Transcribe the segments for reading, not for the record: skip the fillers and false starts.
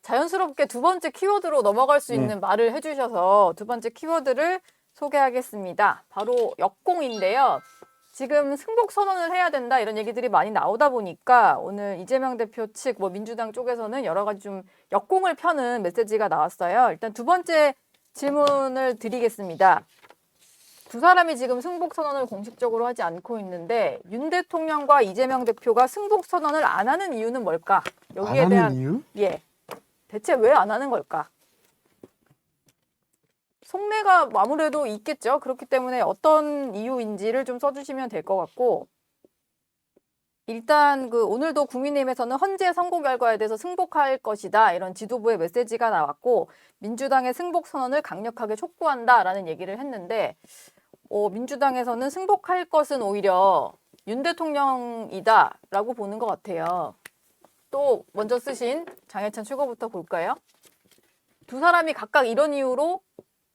자연스럽게 두 번째 키워드로 넘어갈 수 있는 말을 해주셔서 두 번째 키워드를 소개하겠습니다. 바로 역공인데요. 지금 승복 선언을 해야 된다 이런 얘기들이 많이 나오다 보니까 오늘 이재명 대표 측 민주당 쪽에서는 여러 가지 좀 역공을 펴는 메시지가 나왔어요. 일단 두 번째 질문을 드리겠습니다. 두 사람이 지금 승복 선언을 공식적으로 하지 않고 있는데 윤 대통령과 이재명 대표가 승복 선언을 안 하는 이유는 뭘까? 여기에 안 대한 하는 이유? 예. 대체 왜 안 하는 걸까? 속내가 아무래도 있겠죠. 그렇기 때문에 어떤 이유인지를 좀 써주시면 될 것 같고 일단 오늘도 국민의힘에서는 헌재 선고 결과에 대해서 승복할 것이다 이런 지도부의 메시지가 나왔고 민주당의 승복 선언을 강력하게 촉구한다라는 얘기를 했는데 민주당에서는 승복할 것은 오히려 윤 대통령이다라고 보는 것 같아요. 또 먼저 쓰신 장해찬 최고부터 볼까요? 두 사람이 각각 이런 이유로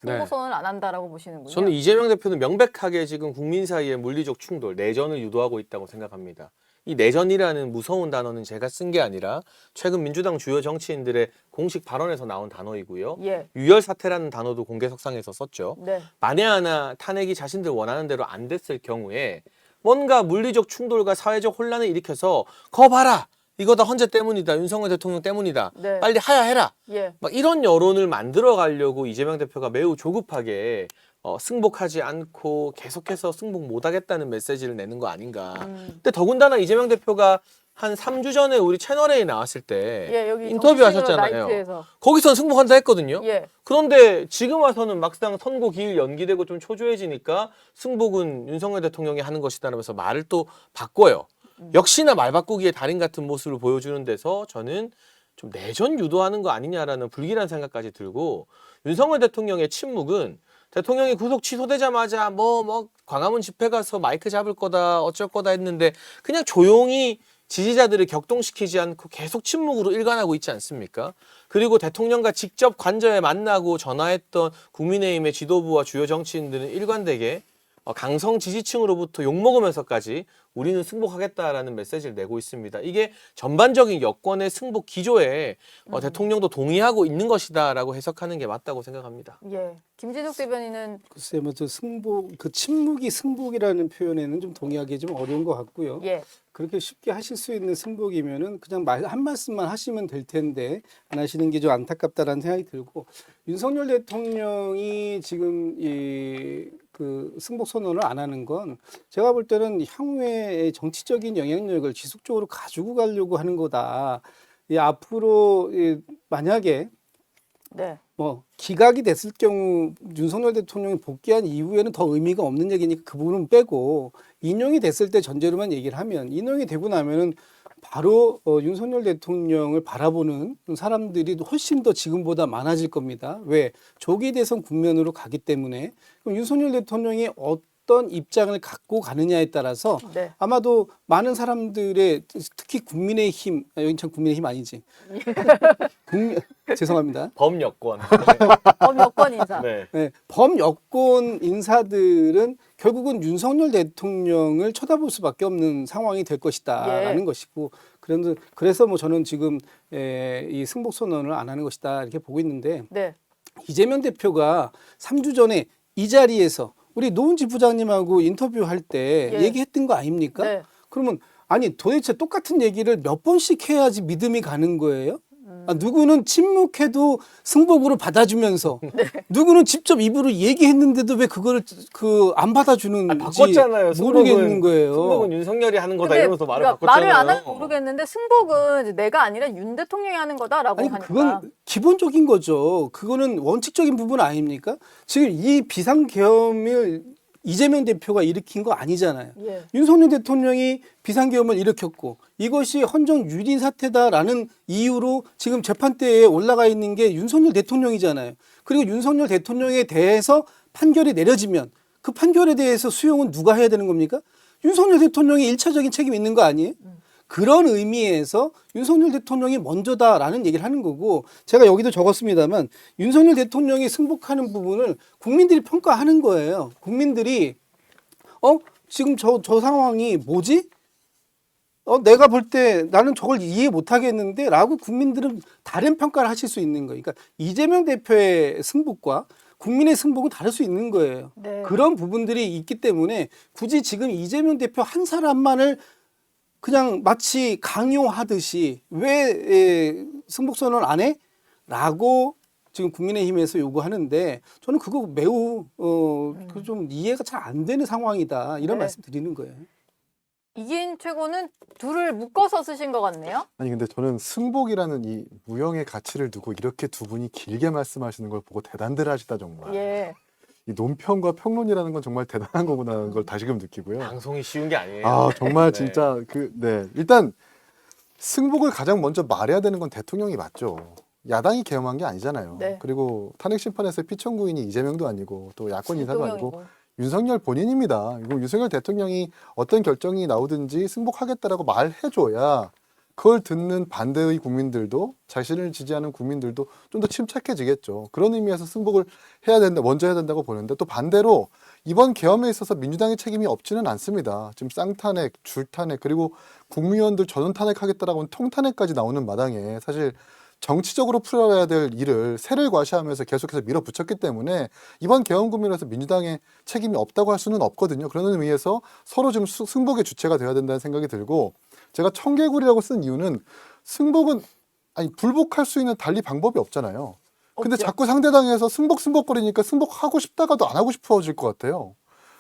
승복 선언을 안 한다라고 보시는군요. 저는 이재명 대표는 명백하게 지금 국민 사이에 물리적 충돌, 내전을 유도하고 있다고 생각합니다. 이 내전이라는 무서운 단어는 제가 쓴 게 아니라 최근 민주당 주요 정치인들의 공식 발언에서 나온 단어이고요. 예. 유혈 사태라는 단어도 공개석상에서 썼죠. 네. 만에 하나 탄핵이 자신들 원하는 대로 안 됐을 경우에 뭔가 물리적 충돌과 사회적 혼란을 일으켜서 거 봐라! 이거 다 헌재 때문이다. 윤석열 대통령 때문이다. 네. 빨리 하야해라. 예. 막 이런 여론을 만들어 가려고 이재명 대표가 매우 조급하게 승복하지 않고 계속해서 승복 못하겠다는 메시지를 내는 거 아닌가. 근데 더군다나 이재명 대표가 한 3주 전에 우리 채널A에 나왔을 때 예, 여기 인터뷰 하셨잖아요. 나이트에서. 거기선 승복한다 했거든요. 예. 그런데 지금 와서는 막상 선고 기일 연기되고 좀 초조해지니까 승복은 윤석열 대통령이 하는 것이다라면서 말을 또 바꿔요. 역시나 말 바꾸기에 달인 같은 모습을 보여주는 데서 저는 좀 내전 유도하는 거 아니냐라는 불길한 생각까지 들고 윤석열 대통령의 침묵은 대통령이 구속 취소되자마자 광화문 집회 가서 마이크 잡을 거다 어쩔 거다 했는데 그냥 조용히 지지자들을 격동시키지 않고 계속 침묵으로 일관하고 있지 않습니까? 그리고 대통령과 직접 관저에 만나고 전화했던 국민의힘의 지도부와 주요 정치인들은 일관되게 강성 지지층으로부터 욕먹으면서까지 우리는 승복하겠다라는 메시지를 내고 있습니다. 이게 전반적인 여권의 승복 기조에 대통령도 동의하고 있는 것이다라고 해석하는 게 맞다고 생각합니다. 예. 김진욱 대변인은 글쎄 저 승복 침묵이 승복이라는 표현에는 좀 동의하기 좀 어려운 것 같고요. 예. 그렇게 쉽게 하실 수 있는 승복이면은 그냥 한 말씀만 하시면 될 텐데 안 하시는 게 좀 안타깝다라는 생각이 들고 윤석열 대통령이 지금 승복 선언을 안 하는 건 제가 볼 때는 향후에 정치적인 영향력을 지속적으로 가지고 가려고 하는 거다. 앞으로 만약에 네. 기각이 됐을 경우 윤석열 대통령이 복귀한 이후에는 더 의미가 없는 얘기니까 그 부분은 빼고 인용이 됐을 때 전제로만 얘기를 하면 인용이 되고 나면은 바로 윤석열 대통령을 바라보는 사람들이 훨씬 더 지금보다 많아질 겁니다. 왜? 조기 대선 국면으로 가기 때문에 그럼 윤석열 대통령이 어떤 입장을 갖고 가느냐에 따라서 네. 아마도 많은 사람들의 특히 국민의힘 여긴 참 국민의힘 아니지? 죄송합니다. 범여권. 범여권 인사. 네. 네, 범여권 인사들은 결국은 윤석열 대통령을 쳐다볼 수밖에 없는 상황이 될 것이다라는 예. 것이고 그래서 저는 지금 이 승복 선언을 안 하는 것이다 이렇게 보고 있는데 네. 이재명 대표가 3주 전에 이 자리에서 우리 노은지 부장님하고 인터뷰할 때 예. 얘기했던 거 아닙니까? 네. 그러면 아니 도대체 똑같은 얘기를 몇 번씩 해야지 믿음이 가는 거예요? 누구는 침묵해도 승복으로 받아주면서 누구는 직접 입으로 얘기했는데도 왜 그거를 안 받아주는지 바꿨잖아요. 모르겠는 거예요. 승복은 윤석열이 하는 거다 근데 이러면서 말을 그러니까 바꿨잖아요. 말을 안 하면 모르겠는데 승복은 이제 내가 아니라 윤 대통령이 하는 거다라고 아니 하니까. 그건 기본적인 거죠. 그거는 원칙적인 부분 아닙니까? 지금 이 비상계엄을 이재명 대표가 일으킨 거 아니잖아요. 예. 윤석열 대통령이 비상계엄을 일으켰고 이것이 헌정 유린 사태다라는 이유로 지금 재판대에 올라가 있는 게 윤석열 대통령이잖아요. 그리고 윤석열 대통령에 대해서 판결이 내려지면 그 판결에 대해서 수용은 누가 해야 되는 겁니까? 윤석열 대통령이 일차적인 책임이 있는 거 아니에요? 그런 의미에서 윤석열 대통령이 먼저다라는 얘기를 하는 거고 제가 여기도 적었습니다만 윤석열 대통령이 승복하는 부분을 국민들이 평가하는 거예요. 국민들이 지금 저 상황이 뭐지? 내가 볼 때 나는 저걸 이해 못 하겠는데 라고 국민들은 다른 평가를 하실 수 있는 거예요. 그러니까 이재명 대표의 승복과 국민의 승복은 다를 수 있는 거예요. 네. 그런 부분들이 있기 때문에 굳이 지금 이재명 대표 한 사람만을 그냥 마치 강요하듯이 왜 승복선언 안 해? 라고 지금 국민의힘에서 요구하는데 저는 그거 매우 좀 이해가 잘 안 되는 상황이다. 이런 네. 말씀 드리는 거예요. 이기인 최고는 둘을 묶어서 쓰신 것 같네요. 아니 근데 저는 승복이라는 이 무형의 가치를 두고 이렇게 두 분이 길게 말씀하시는 걸 보고 대단들 하시다 정말. 예. 이 논평과 평론이라는 건 정말 대단한 거구나라는 걸 다시금 느끼고요. 방송이 쉬운 게 아니에요. 아 정말 네. 진짜 일단 승복을 가장 먼저 말해야 되는 건 대통령이 맞죠. 야당이 계엄한 게 아니잖아요. 네. 그리고 탄핵 심판에서 피청구인이 이재명도 아니고 또 야권 인사도 아니고 대통령이고. 윤석열 본인입니다. 이거 윤석열 대통령이 어떤 결정이 나오든지 승복하겠다라고 말해줘야 그걸 듣는 반대의 국민들도 자신을 지지하는 국민들도 좀 더 침착해지겠죠. 그런 의미에서 승복을 먼저 해야 된다고 보는데 또 반대로 이번 계엄에 있어서 민주당의 책임이 없지는 않습니다. 지금 쌍탄핵, 줄탄핵 그리고 국무위원들 전원 탄핵하겠다라고 하는 통탄핵까지 나오는 마당에 사실 정치적으로 풀어야 될 일을 새를 과시하면서 계속해서 밀어붙였기 때문에 이번 계엄 국면에서 민주당의 책임이 없다고 할 수는 없거든요. 그런 의미에서 서로 좀 승복의 주체가 되어야 된다는 생각이 들고 제가 청개구리라고 쓴 이유는 승복은 불복할 수 있는 달리 방법이 없잖아요. 근데 없죠. 자꾸 상대당에서 승복거리니까 승복하고 싶다가도 안 하고 싶어질 것 같아요.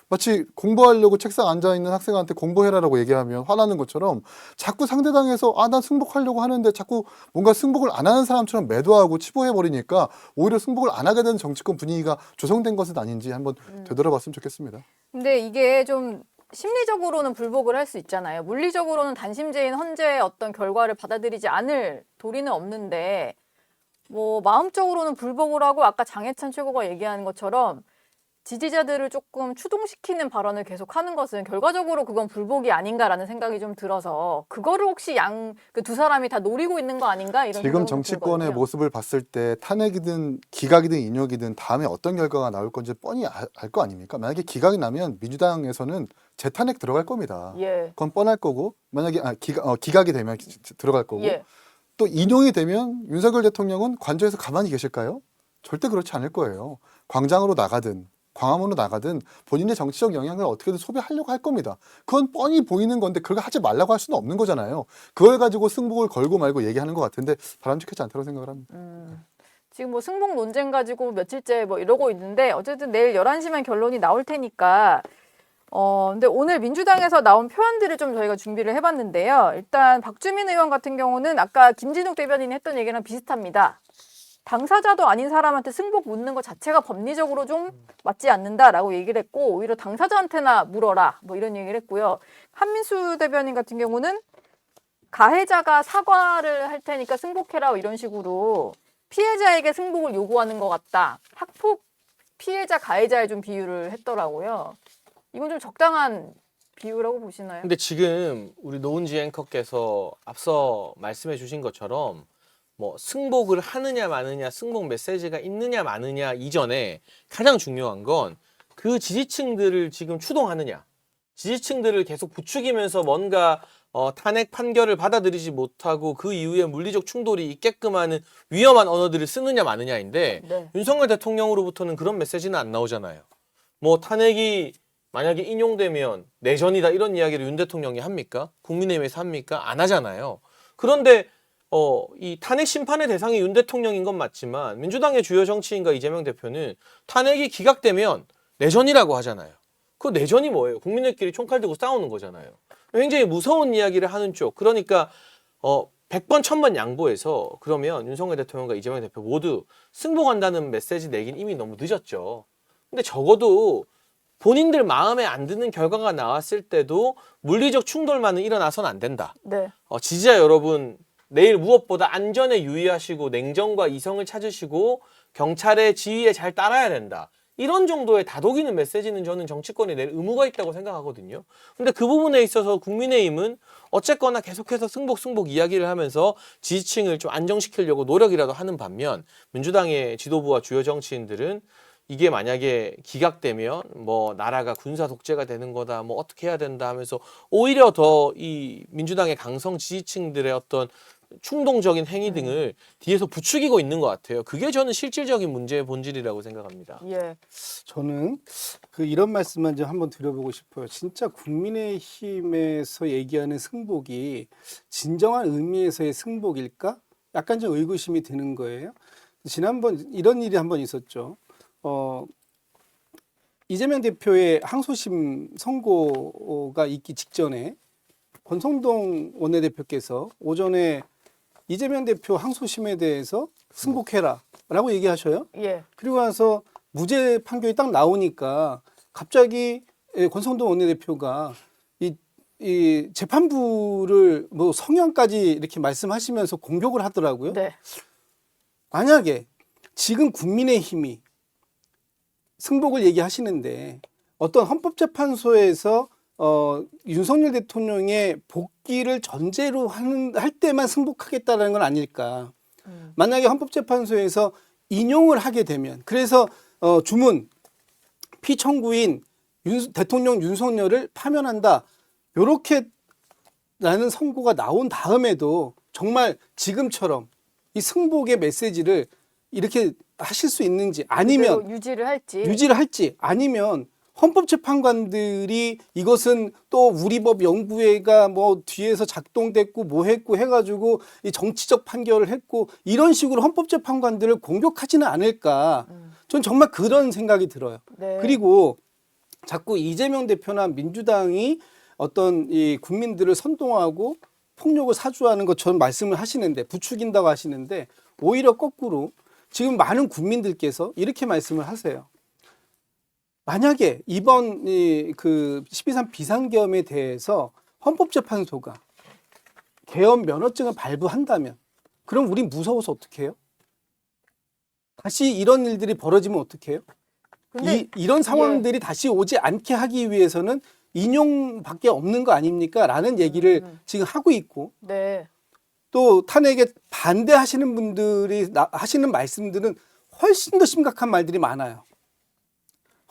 마치 공부하려고 책상 앉아있는 학생한테 공부해라라고 얘기하면 화나는 것처럼 자꾸 상대당에서 난 승복하려고 하는데 자꾸 뭔가 승복을 안 하는 사람처럼 매도하고 치부해버리니까 오히려 승복을 안 하게 되는 정치권 분위기가 조성된 것은 아닌지 한번 되돌아봤으면 좋겠습니다. 근데 이게 좀 심리적으로는 불복을 할 수 있잖아요. 물리적으로는 단심제인 헌재의 어떤 결과를 받아들이지 않을 도리는 없는데 뭐 마음적으로는 불복을 하고 아까 장해찬 최고가 얘기하는 것처럼 지지자들을 조금 추동시키는 발언을 계속하는 것은 결과적으로 그건 불복이 아닌가라는 생각이 좀 들어서 그거를 혹시 그 두 사람이 다 노리고 있는 거 아닌가 이런 지금 생각이 정치권의 들거든요. 모습을 봤을 때 탄핵이든 기각이든 인용이든 다음에 어떤 결과가 나올 건지 뻔히 알 거 아닙니까? 만약에 기각이 나면 민주당에서는 재탄핵 들어갈 겁니다. 예. 그건 뻔할 거고 만약에 기각이 되면 들어갈 거고 예. 또 인용이 되면 윤석열 대통령은 관저에서 가만히 계실까요? 절대 그렇지 않을 거예요. 광장으로 나가든 광화문으로 나가든 본인의 정치적 영향을 어떻게든 소비하려고 할 겁니다. 그건 뻔히 보이는 건데 그걸 하지 말라고 할 수는 없는 거잖아요. 그걸 가지고 승복을 걸고 말고 얘기하는 것 같은데 바람직하지 않다고 생각을 합니다. 지금 뭐 승복 논쟁 가지고 며칠째 뭐 이러고 있는데 어쨌든 내일 11시면 결론이 나올 테니까 근데 오늘 민주당에서 나온 표현들을 좀 저희가 준비를 해봤는데요. 일단 박주민 의원 같은 경우는 아까 김진욱 대변인이 했던 얘기랑 비슷합니다. 당사자도 아닌 사람한테 승복 묻는 것 자체가 법리적으로 좀 맞지 않는다라고 얘기를 했고 오히려 당사자한테나 물어라 뭐 이런 얘기를 했고요. 한민수 대변인 같은 경우는 가해자가 사과를 할 테니까 승복해라 이런 식으로 피해자에게 승복을 요구하는 것 같다. 학폭 피해자 가해자의 좀 비유를 했더라고요. 이건 좀 적당한 비유라고 보시나요? 근데 지금 우리 노은지 앵커께서 앞서 말씀해 주신 것처럼 뭐 승복을 하느냐 마느냐 승복 메시지가 있느냐 마느냐 이전에 가장 중요한 건 그 지지층들을 지금 추동하느냐 지지층들을 계속 부추기면서 뭔가 탄핵 판결을 받아들이지 못하고 그 이후에 물리적 충돌이 있게끔 하는 위험한 언어들을 쓰느냐 마느냐인데 네. 윤석열 대통령으로부터는 그런 메시지는 안 나오잖아요. 뭐 탄핵이 만약에 인용되면 내전이다 이런 이야기를 윤 대통령이 합니까? 국민의힘에서 합니까? 안 하잖아요. 그런데 이 탄핵 심판의 대상이 윤 대통령인 건 맞지만 민주당의 주요 정치인과 이재명 대표는 탄핵이 기각되면 내전이라고 하잖아요. 그 내전이 뭐예요? 국민들끼리 총칼 들고 싸우는 거잖아요. 굉장히 무서운 이야기를 하는 쪽. 그러니까 100번 1000번 양보해서 그러면 윤석열 대통령과 이재명 대표 모두 승복한다는 메시지 내긴 이미 너무 늦었죠. 근데 적어도 본인들 마음에 안 드는 결과가 나왔을 때도 물리적 충돌만은 일어나서는 안 된다. 네. 지지자 여러분 내일 무엇보다 안전에 유의하시고 냉정과 이성을 찾으시고 경찰의 지휘에 잘 따라야 된다. 이런 정도의 다독이는 메시지는 저는 정치권에 낼 의무가 있다고 생각하거든요. 근데 그 부분에 있어서 국민의힘은 어쨌거나 계속해서 승복 이야기를 하면서 지지층을 좀 안정시키려고 노력이라도 하는 반면 민주당의 지도부와 주요 정치인들은 이게 만약에 기각되면 뭐 나라가 군사 독재가 되는 거다, 뭐 어떻게 해야 된다 하면서 오히려 더 이 민주당의 강성 지지층들의 어떤 충동적인 행위 등을 뒤에서 부추기고 있는 것 같아요. 그게 저는 실질적인 문제의 본질이라고 생각합니다. 예. 저는 이런 말씀만 좀 한번 드려보고 싶어요. 진짜 국민의힘에서 얘기하는 승복이 진정한 의미에서의 승복일까? 약간 좀 의구심이 드는 거예요. 지난번 이런 일이 한번 있었죠. 이재명 대표의 항소심 선고가 있기 직전에 권성동 원내대표께서 오전에 이재명 대표 항소심에 대해서 승복해라라고 얘기하셔요. 예. 그리고 나서 무죄 판결이 딱 나오니까 갑자기 권성동 원내대표가 이 재판부를 뭐 성향까지 이렇게 말씀하시면서 공격을 하더라고요. 네. 만약에 지금 국민의힘이 승복을 얘기하시는데 어떤 헌법재판소에서 윤석열 대통령의 복귀를 전제로 할 때만 승복하겠다라는 건 아닐까. 만약에 헌법재판소에서 인용을 하게 되면 그래서 주문 피청구인 대통령 윤석열을 파면한다. 요렇게라는 선고가 나온 다음에도 정말 지금처럼 이 승복의 메시지를 이렇게 하실 수 있는지 아니면 그대로 유지를 할지 아니면 헌법재판관들이 이것은 또 우리법 연구회가 뭐 뒤에서 작동됐고 뭐 했고 해가지고 이 정치적 판결을 했고 이런 식으로 헌법재판관들을 공격하지는 않을까. 전 정말 그런 생각이 들어요. 네. 그리고 자꾸 이재명 대표나 민주당이 어떤 이 국민들을 선동하고 폭력을 사주하는 것처럼 말씀을 하시는데 부추긴다고 하시는데 오히려 거꾸로 지금 많은 국민들께서 이렇게 말씀을 하세요. 만약에 이번 그 12.3 비상계엄에 대해서 헌법재판소가 계엄 면허증을 발부한다면 그럼 우리 무서워서 어떻게 해요? 다시 이런 일들이 벌어지면 어떻게 해요? 근데 이런 상황들이 다시 오지 않게 하기 위해서는 인용밖에 없는 거 아닙니까? 라는 얘기를 지금 하고 있고 네. 또 탄핵에 반대하시는 분들이 하시는 말씀들은 훨씬 더 심각한 말들이 많아요.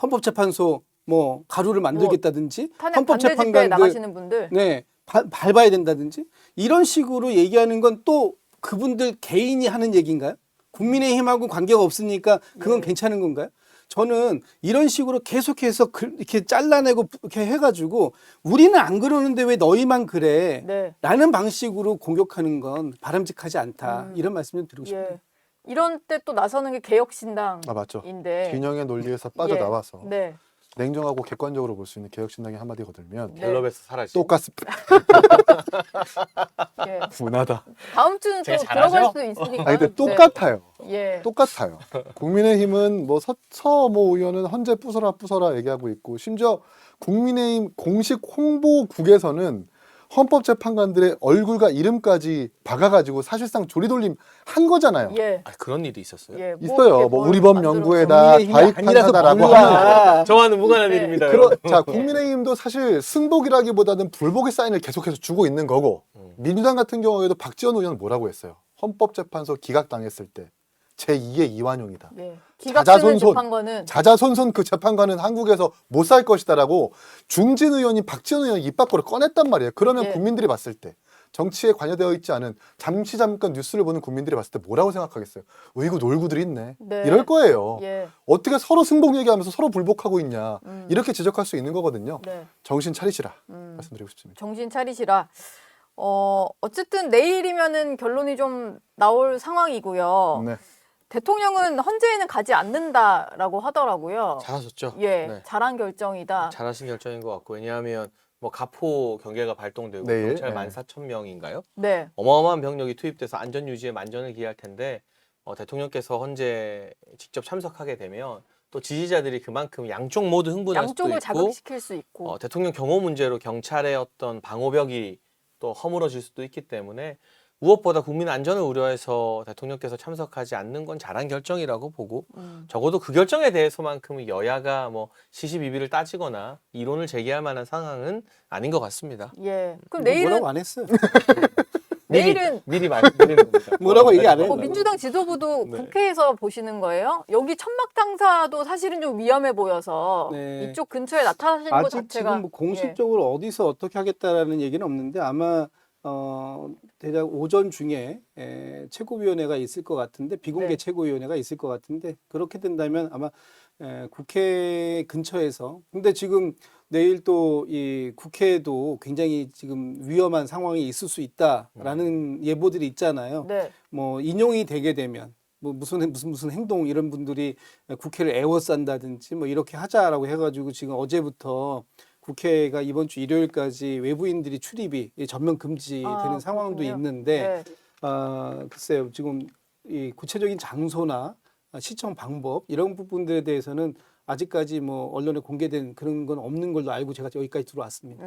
헌법재판소 뭐 가루를 만들겠다든지 탄핵 반대 집회에 나가시는 분들 네 밟아야 된다든지 이런 식으로 얘기하는 건 또 그분들 개인이 하는 얘기인가요? 국민의힘하고 관계가 없으니까 그건 괜찮은 건가요? 저는 이런 식으로 계속해서 이렇게 잘라내고 이렇게 해가지고 우리는 안 그러는데 왜 너희만 그래? 네. 라는 방식으로 공격하는 건 바람직하지 않다. 이런 말씀 좀 드리고 싶어요. 예. 이런 때 또 나서는 게 개혁신당인데 아 맞죠. 균형의 논리에서 빠져나와서 네. 냉정하고 객관적으로 볼 수 있는 개혁신당의 한마디 거들면 네. 갤럽에서 사라지. 똑같습니다. 예. 분하다. 다음 주는 또 제가 들어갈 잘하죠? 수도 있으니까. 아니 근데 똑같아요. 네. 예. 똑같아요. 국민의힘은 뭐 서모 의원은 헌재 부숴라 얘기하고 있고 심지어 국민의힘 공식 홍보국에서는 헌법재판관들의 얼굴과 이름까지 박아가지고 사실상 조리돌림 한 거잖아요. 예. 아, 그런 일이 있었어요? 예. 있어요. 뭐 우리법 만들어서. 연구에다 국민의힘이 아니라서 과익판사다라고 하는. 몰라. 저와는 무관한 네. 일입니다. 자, 국민의힘도 사실 승복이라기보다는 불복의 사인을 계속해서 주고 있는 거고 민주당 같은 경우에도 박지원 의원은 뭐라고 했어요? 헌법재판소 기각당했을 때 제2의 이완용이다. 예. 기각되는 재판관은 자자손손 그 재판관은 한국에서 못 살 것이다라고 중진 의원이 박지원 의원이 입 밖으로 꺼냈단 말이에요. 그러면 예. 국민들이 봤을 때 정치에 관여되어 있지 않은 잠깐 뉴스를 보는 국민들이 봤을 때 뭐라고 생각하겠어요? 이거 놀고들 있네. 네. 이럴 거예요. 예. 어떻게 서로 승복 얘기하면서 서로 불복하고 있냐. 이렇게 지적할 수 있는 거거든요. 네. 정신 차리시라 말씀드리고 싶습니다. 정신 차리시라. 어쨌든 내일이면은 결론이 좀 나올 상황이고요. 네. 대통령은 헌재에는 가지 않는다라고 하더라고요. 잘하셨죠? 예, 네. 잘한 결정이다. 잘하신 결정인 것 같고 왜냐하면 뭐 가포 경계가 발동되고 내일, 경찰 네. 14,000명인가요? 네, 어마어마한 병력이 투입돼서 안전 유지에 만전을 기할 텐데 대통령께서 헌재 직접 참석하게 되면 또 지지자들이 그만큼 양쪽 모두 흥분할 수도 양쪽을 있고 자극시킬 수 있고. 대통령 경호 문제로 경찰의 어떤 방호벽이 또 허물어질 수도 있기 때문에 무엇보다 국민 안전을 우려해서 대통령께서 참석하지 않는 건 잘한 결정이라고 보고 적어도 그 결정에 대해서만큼은 여야가 뭐 시시비비를 따지거나 이론을 제기할 만한 상황은 아닌 것 같습니다. 예. 그럼 뭐라고 내일은 안 했어요. 내일은 미리 말씀드리는 겁니다. 뭐라고 얘기 안 해요? 민주당 지도부도 네. 국회에서 보시는 거예요? 여기 천막 당사도 사실은 좀 위험해 보여서 네. 이쪽 근처에 나타나시는 것 아직 자체가 지금 뭐 공식적으로 어디서 어떻게 하겠다라는 얘기는 없는데 아마 대략 오전 중에 최고위원회가 있을 것 같은데 비공개 네. 최고위원회가 있을 것 같은데 그렇게 된다면 아마 국회 근처에서 근데 지금 내일 또 이 국회도 굉장히 지금 위험한 상황이 있을 수 있다라는 예보들이 있잖아요. 네. 뭐 인용이 되게 되면 뭐 무슨 행동 이런 분들이 국회를 에워싼다든지 뭐 이렇게 하자라고 해가지고 지금 어제부터 국회가 이번 주 일요일까지 외부인들이 출입이 전면 금지되는 상황도 그렇군요. 있는데 네. 글쎄요 지금 이 구체적인 장소나 시청 방법 이런 부분들에 대해서는 아직까지 뭐 언론에 공개된 그런 건 없는 걸로 알고 제가 여기까지 들어왔습니다.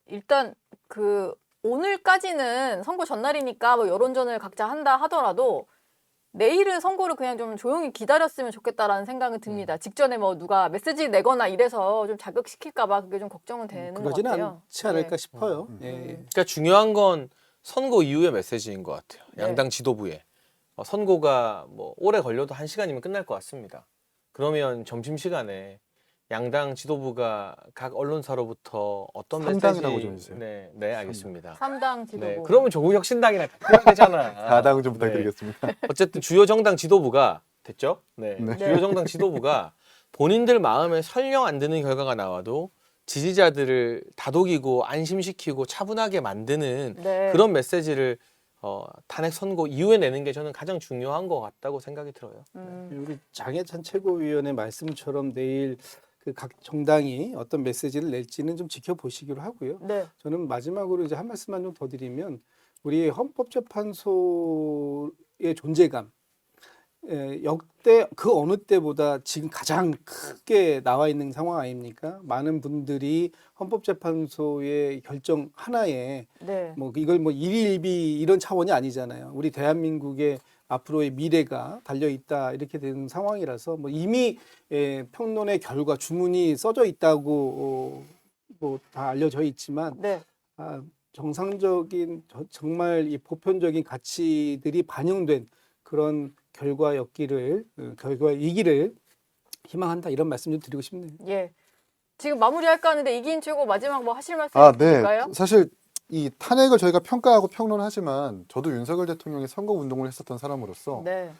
일단 그 오늘까지는 선거 전날이니까 뭐 여론전을 각자 한다 하더라도 내일은 선거를 그냥 좀 조용히 기다렸으면 좋겠다라는 생각은 듭니다. 직전에 뭐 누가 메시지 내거나 이래서 좀 자극시킬까봐 그게 좀 걱정은 되는 것 그러지는 같아요. 않지 않을까 네. 싶어요. 예. 그러니까 중요한 건 선거 이후의 메시지인 것 같아요. 네. 양당 지도부에. 선거가 뭐 오래 걸려도 1시간이면 끝날 것 같습니다. 그러면 점심시간에 양당 지도부가 각 언론사로부터 어떤 메시지 3당이라고 좀 해주세요. 네, 네, 알겠습니다. 3당 지도부. 네, 그러면 조국혁신당이랑 같이 해야 되잖아. 4당 좀 부탁드리겠습니다. 어쨌든 주요 정당 지도부가 됐죠? 네. 네. 주요 정당 지도부가 본인들 마음에 설령 안 드는 결과가 나와도 지지자들을 다독이고 안심시키고 차분하게 만드는 네. 그런 메시지를 탄핵 선고 이후에 내는 게 저는 가장 중요한 것 같다고 생각이 들어요. 우리 장해찬 최고위원의 말씀처럼 내일 그 각 정당이 어떤 메시지를 낼지는 좀 지켜보시기로 하고요. 네. 저는 마지막으로 이제 한 말씀만 좀 더 드리면 우리 헌법재판소의 존재감 역대 그 어느 때보다 지금 가장 크게 나와 있는 상황 아닙니까? 많은 분들이 헌법재판소의 결정 하나에 네. 뭐 이걸 뭐 일일비 이런 차원이 아니잖아요. 우리 대한민국의 앞으로의 미래가 달려 있다 이렇게 되는 상황이라서 뭐 이미 평론의 결과 주문이 써져 있다고 뭐 다 알려져 있지만 네. 정상적인 정말 이 보편적인 가치들이 반영된 그런 결과이기를 희망한다 이런 말씀 좀 드리고 싶네요. 예. 지금 마무리할까 하는데 이기인 최고 마지막 뭐 하실 말씀 아, 네. 있을까요? 사실 이 탄핵을 저희가 평가하고 평론하지만 저도 윤석열 대통령이 선거 운동을 했었던 사람으로서 네.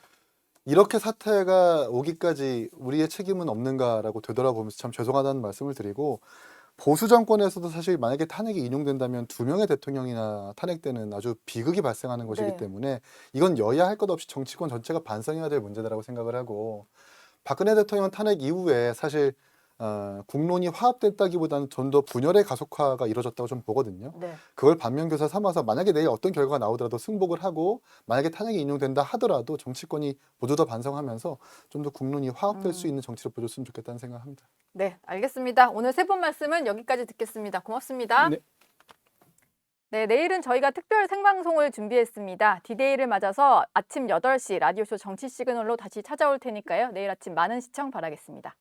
이렇게 사태가 오기까지 우리의 책임은 없는가라고 되돌아보면서 참 죄송하다는 말씀을 드리고 보수 정권에서도 사실 만약에 탄핵이 인용된다면 2명의 대통령이나 탄핵되는 아주 비극이 발생하는 것이기 네. 때문에 이건 여야 할 것 없이 정치권 전체가 반성해야 될 문제다라고 생각을 하고 박근혜 대통령 탄핵 이후에 사실 국론이 화합됐다기보다는 좀 더 분열의 가속화가 이루어졌다고 좀 보거든요. 네. 그걸 반면교사 삼아서 만약에 내일 어떤 결과가 나오더라도 승복을 하고 만약에 탄핵이 인용된다 하더라도 정치권이 모두 다 반성하면서 좀 더 국론이 화합될 수 있는 정치를 보여줬으면 좋겠다는 생각합니다. 네, 알겠습니다. 오늘 세 분 말씀은 여기까지 듣겠습니다. 고맙습니다. 네. 네, 내일은 저희가 특별 생방송을 준비했습니다. 디데이를 맞아서 아침 8시 라디오쇼 정치 시그널로 다시 찾아올 테니까요. 내일 아침 많은 시청 바라겠습니다.